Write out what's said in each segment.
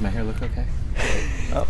Does my hair look okay? Oh.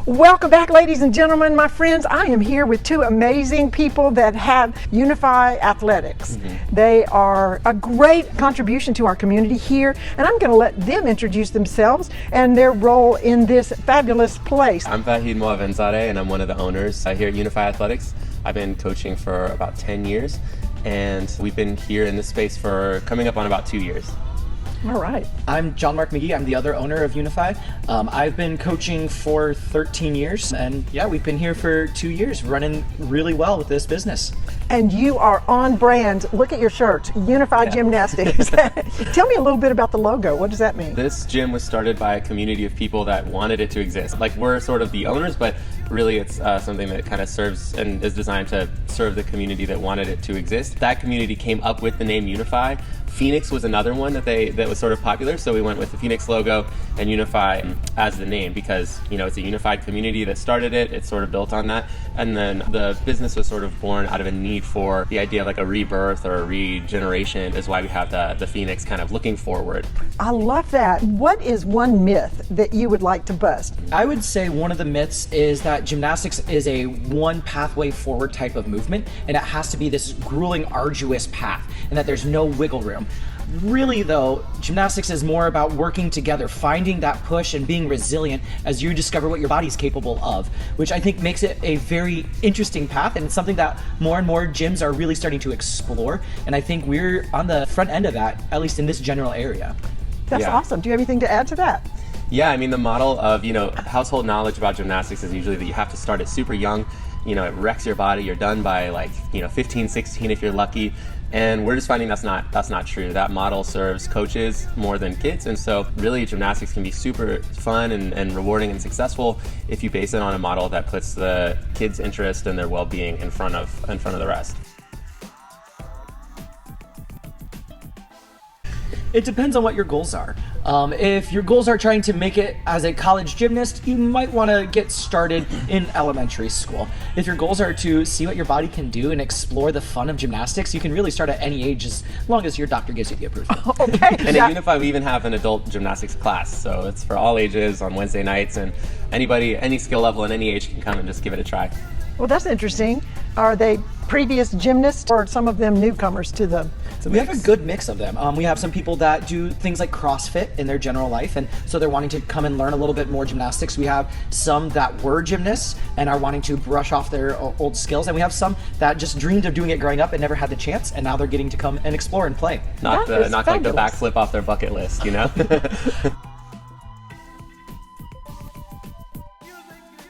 Welcome back, ladies and gentlemen, my friends. I am here with two amazing people that have Unify Athletics. They are a great contribution to our community here, and I'm going to let them introduce themselves and their role in this fabulous place. I'm Vahid Moavenzadeh, and I'm one of the owners here at Unify Athletics. I've been coaching for about 10 years, and we've been here in this space for coming up on about 2 years. All right. I'm John Mark Magee. I'm the other owner of Unify. I've been coaching for 13 years, and yeah, we've been here for 2 years, running really well with this business. And you are on brand. Look at your shirt, Unify Gymnastics. Tell me a little bit about the logo. What does that mean? This gym was started by a community of people that wanted it to exist. Like, we're sort of the owners, but really it's something that kind of serves and is designed to serve the community that wanted it to exist. That community came up with the name Unify. Phoenix was another one that was sort of popular, so we went with the Phoenix logo and Unify as the name because, you know, it's a unified community that started it. It's sort of built on that. And then the business was sort of born out of a need for the idea of like a rebirth or a regeneration is why we have the Phoenix kind of looking forward. I love that. What is one myth that you would like to bust? I would say one of the myths is that gymnastics is a one pathway forward type of movement, and it has to be this grueling, arduous path, and that there's no wiggle room. Really though, gymnastics is more about working together, finding that push and being resilient as you discover what your body's capable of, which I think makes it a very interesting path, and it's something that more and more gyms are really starting to explore, and I think we're on the front end of that, at least in this general area. That's awesome. Do you have anything to add to that? Yeah, I mean, the model of, household knowledge about gymnastics is usually that you have to start it super young. It wrecks your body. You're done by 15, 16 if you're lucky. And we're just finding that's not true. That model serves coaches more than kids. And so really gymnastics can be super fun and rewarding and successful if you base it on a model that puts the kids' interest and their well-being in front of the rest. It depends on what your goals are. If your goals are trying to make it as a college gymnast, you might want to get started in elementary school. If your goals are to see what your body can do and explore the fun of gymnastics, you can really start at any age as long as your doctor gives you the approval. Okay. And at Unify, we even have an adult gymnastics class, so it's for all ages on Wednesday nights, and anybody, any skill level and any age can come and just give it a try. Well, that's interesting. Are they previous gymnasts or some of them newcomers to the We have a good mix of them. We have some people that do things like CrossFit in their general life, and so they're wanting to come and learn a little bit more gymnastics. We have some that were gymnasts and are wanting to brush off their old skills, and we have some that just dreamed of doing it growing up and never had the chance, and now they're getting to come and explore and play. Not like the backflip off their bucket list,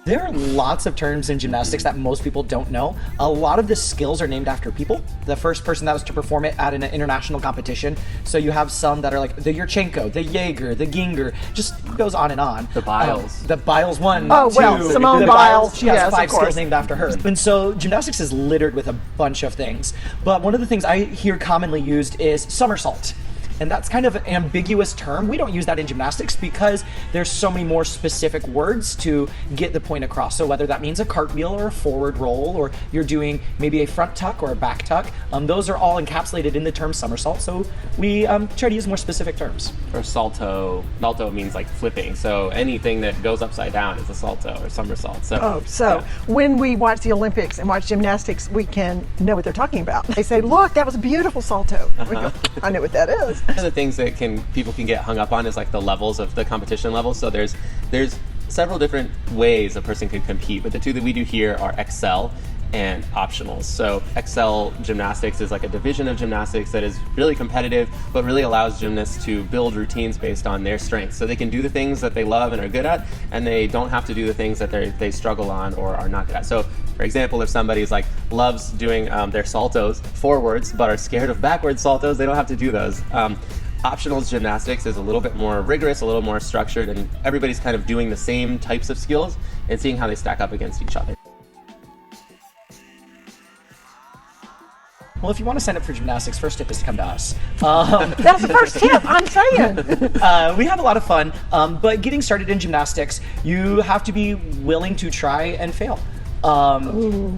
There are lots of terms in gymnastics that most people don't know. A lot of the skills are named after people. The first person that was to perform it at an international competition. So you have some that are like the Yurchenko, the Jaeger, the Ginger, just goes on and on. The Biles. The Biles 1, Oh, 2. well, Simone Biles. She has Yes, 5 of course. skills named after her. And so gymnastics is littered with a bunch of things. But one of the things I hear commonly used is somersault. And that's kind of an ambiguous term. We don't use that in gymnastics because there's so many more specific words to get the point across. So whether that means a cartwheel or a forward roll, or you're doing maybe a front tuck or a back tuck, those are all encapsulated in the term somersault. So we try to use more specific terms. Or salto means like flipping. So anything that goes upside down is a salto or somersault. So, when we watch the Olympics and watch gymnastics, we can know what they're talking about. They say, look, that was a beautiful salto. We go, I know what that is. One of the things that people can get hung up on is like the levels of the competition levels. So there's several different ways a person can compete, but the two that we do here are Excel and optionals. So Excel gymnastics is like a division of gymnastics that is really competitive, but really allows gymnasts to build routines based on their strengths. So they can do the things that they love and are good at, and they don't have to do the things that they struggle on or are not good at. So for example, if somebody's loves doing their saltos forwards, but are scared of backwards saltos, they don't have to do those. Optionals gymnastics is a little bit more rigorous, a little more structured, and everybody's kind of doing the same types of skills and seeing how they stack up against each other. Well, if you want to sign up for gymnastics, first tip is to come to us. That's the first tip, I'm saying. We have a lot of fun, but getting started in gymnastics, you have to be willing to try and fail.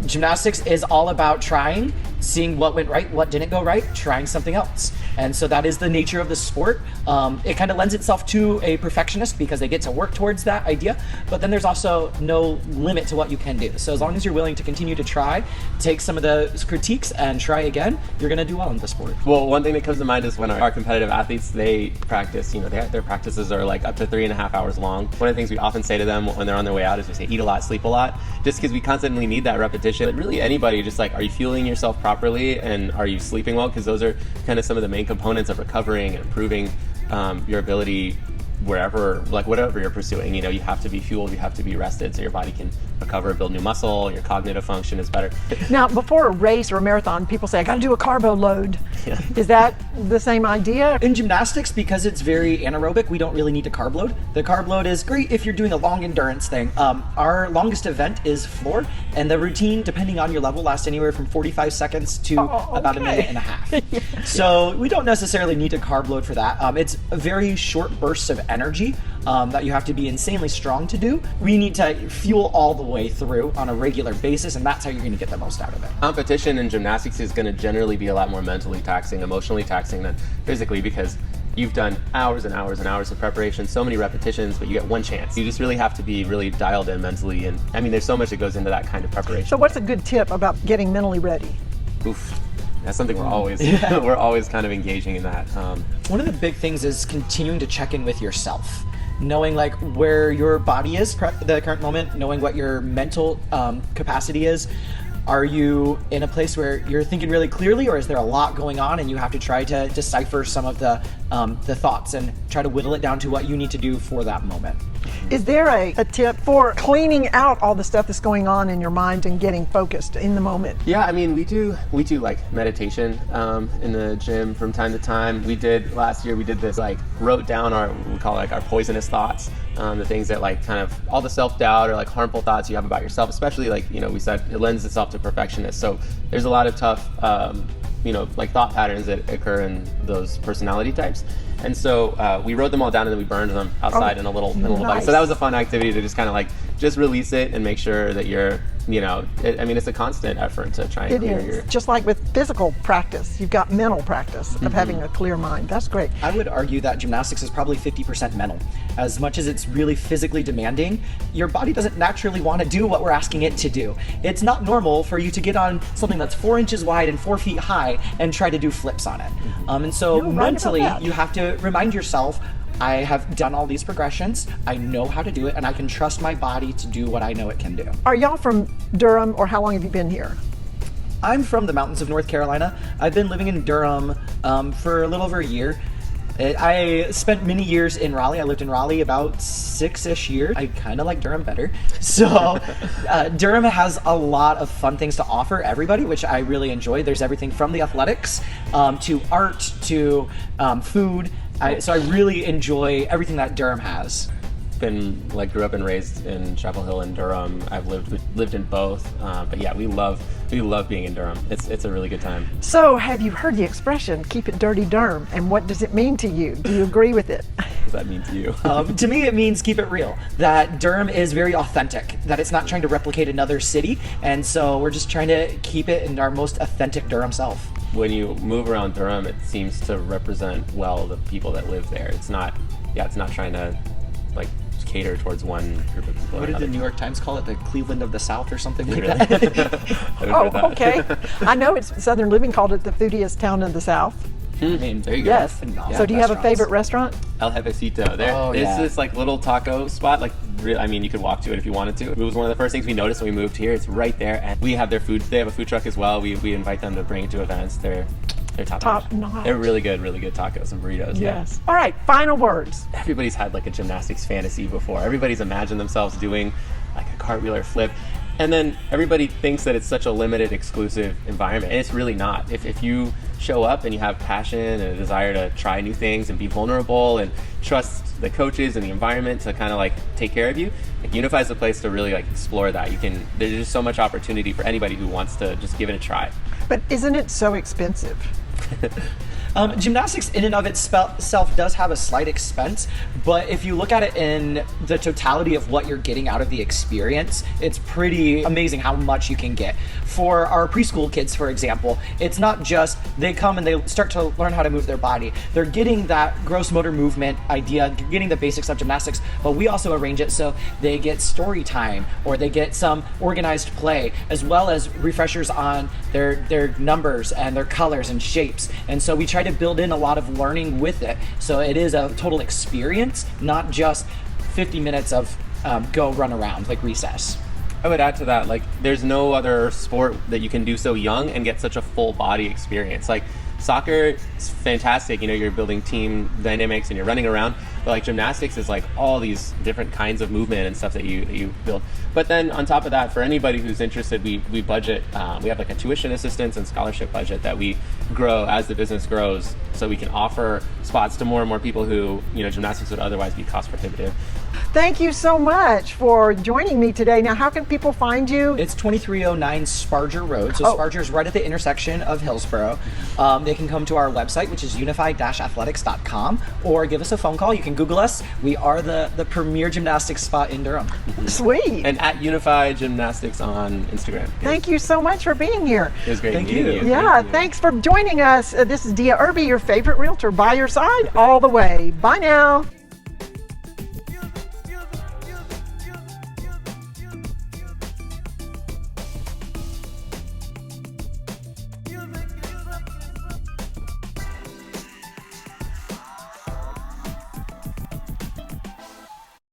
Gymnastics is all about trying, seeing what went right, what didn't go right, trying something else. And so that is the nature of the sport. It kind of lends itself to a perfectionist because they get to work towards that idea, but then there's also no limit to what you can do. So as long as you're willing to continue to try, take some of the critiques and try again, you're going to do well in the sport. Well, one thing that comes to mind is when our competitive athletes, they practice, their practices are like up to 3.5 hours long. One of the things we often say to them when they're on their way out is we say, eat a lot, sleep a lot, just because we constantly need that repetition. But really anybody, just like, are you fueling yourself properly and are you sleeping well? Because those are kind of some of the main components of recovering and improving your ability wherever, like whatever you're pursuing. You have to be fueled, you have to be rested so your body can recover, build new muscle, your cognitive function is better. Now, before a race or a marathon, people say, I got to do a carbo load. Yeah. Is that the same idea? In gymnastics, because it's very anaerobic, we don't really need to carb load. The carb load is great if you're doing a long endurance thing. Our longest event is floor, and the routine, depending on your level, lasts anywhere from 45 seconds to about a minute and a half. Yeah. So we don't necessarily need to carb load for that. It's a very short bursts of energy that you have to be insanely strong to do. We need to fuel all the way through on a regular basis, and that's how you're going to get the most out of it. Competition in gymnastics is going to generally be a lot more mentally taxing, emotionally taxing than physically, because you've done hours and hours and hours of preparation, so many repetitions, but you get one chance. You just really have to be really dialed in mentally, and I mean, there's so much that goes into that kind of preparation. So what's a good tip about getting mentally ready? Oof. That's something we're always we're always kind of engaging in that. One of the big things is continuing to check in with yourself, knowing like where your body is the current moment, knowing what your mental capacity is. Are you in a place where you're thinking really clearly, or is there a lot going on and you have to try to decipher some of the thoughts and try to whittle it down to what you need to do for that moment? Is there a tip for cleaning out all the stuff that's going on in your mind and getting focused in the moment? Yeah, I mean, we do like meditation in the gym from time to time. Last year we did this, like wrote down we call it like our poisonous thoughts, the things that like kind of all the self-doubt or like harmful thoughts you have about yourself, especially like, we said it lends itself to perfectionists. So there's a lot of tough, like thought patterns that occur in those personality types. And so we wrote them all down and then we burned them outside in a little nice. bucket. So that was a fun activity to just kind of like just release it and make sure that you're, it's a constant effort to try and It clear is. Just like with physical practice, you've got mental practice of having a clear mind. That's great. I would argue that gymnastics is probably 50% mental. As much as it's really physically demanding, your body doesn't naturally want to do what we're asking it to do. It's not normal for you to get on something that's 4 inches wide and 4 feet high and try to do flips on it. And so You're right mentally, about that. you have to remind yourself, I have done all these progressions, I know how to do it, and I can trust my body to do what I know it can do. Are y'all from Durham, or how long have you been here? I'm from the mountains of North Carolina. I've been living in Durham for a little over a year. I spent many years in Raleigh. I lived in Raleigh about 6-ish years. I kind of like Durham better. So Durham has a lot of fun things to offer everybody, which I really enjoy. There's everything from the athletics to art to food. So I really enjoy everything that Durham has. Grew up and raised in Chapel Hill and Durham. I've lived in both, but yeah, we love being in Durham. It's a really good time. So have you heard the expression, keep it dirty Durham, and what does it mean to you? Do you agree with it? What does that mean to you? To me, it means keep it real. That Durham is very authentic, that it's not trying to replicate another city, and so we're just trying to keep it in our most authentic Durham self. When you move around Durham, it seems to represent well the people that live there. It's not trying to like cater towards one group of people. What did the New York Times call it? The Cleveland of the South or something like Really? that? Okay. I know it's Southern Living called it the foodiest town in the South. I mean, there you go. Yes. Phenomenal So do you have a restaurants. favorite restaurant? El Jefecito. It's this like little taco spot. You could walk to it if you wanted to. It was one of the first things we noticed when we moved here. It's right there, and we have their food. They have a food truck as well. We invite them to bring it to events. They're top notch. They're really good tacos and burritos. Yes. All right, final words. Yeah. Everybody's had like a gymnastics fantasy before. Everybody's imagined themselves doing like a cartwheel or flip. And then everybody thinks that it's such a limited, exclusive environment, and it's really not. If you show up and you have passion and a desire to try new things and be vulnerable and trust the coaches and the environment to kind of like take care of you, like Unify is a place to really like explore that. There's just so much opportunity for anybody who wants to just give it a try. But isn't it so expensive? Gymnastics in and of itself does have a slight expense, but if you look at it in the totality of what you're getting out of the experience, it's pretty amazing how much you can get. For our preschool kids, for example, it's not just they come and they start to learn how to move their body. They're getting that gross motor movement idea, getting the basics of gymnastics, but we also arrange it so they get story time or they get some organized play, as well as refreshers on their numbers and their colors and shapes. And so we try to build in a lot of learning with it, so it is a total experience, not just 50 minutes of go run around like recess. I would add to that, like, there's no other sport that you can do so young and get such a full body experience. Like, soccer is fantastic, you know, you're building team dynamics and you're running around, but like gymnastics is like all these different kinds of movement and stuff that you build. But then on top of that, for anybody who's interested, we budget, we have like a tuition assistance and scholarship budget that we grow as the business grows, so we can offer spots to more and more people who, you know, gymnastics would otherwise be cost prohibitive. Thank you so much for joining me today. Now, how can people find you? It's 2309 Sparger Road. So Sparger is right at the intersection of Hillsborough. They can come to our website, which is unify-athletics.com, or give us a phone call. You can Google us. We are the premier gymnastics spot in Durham. Sweet. And at Unify Gymnastics on Instagram. Thank you so much for being here. It was great Thank meeting you. you. Yeah, Thank you. thanks for joining us. This is Irby, your favorite realtor, by your side all the way. Bye now.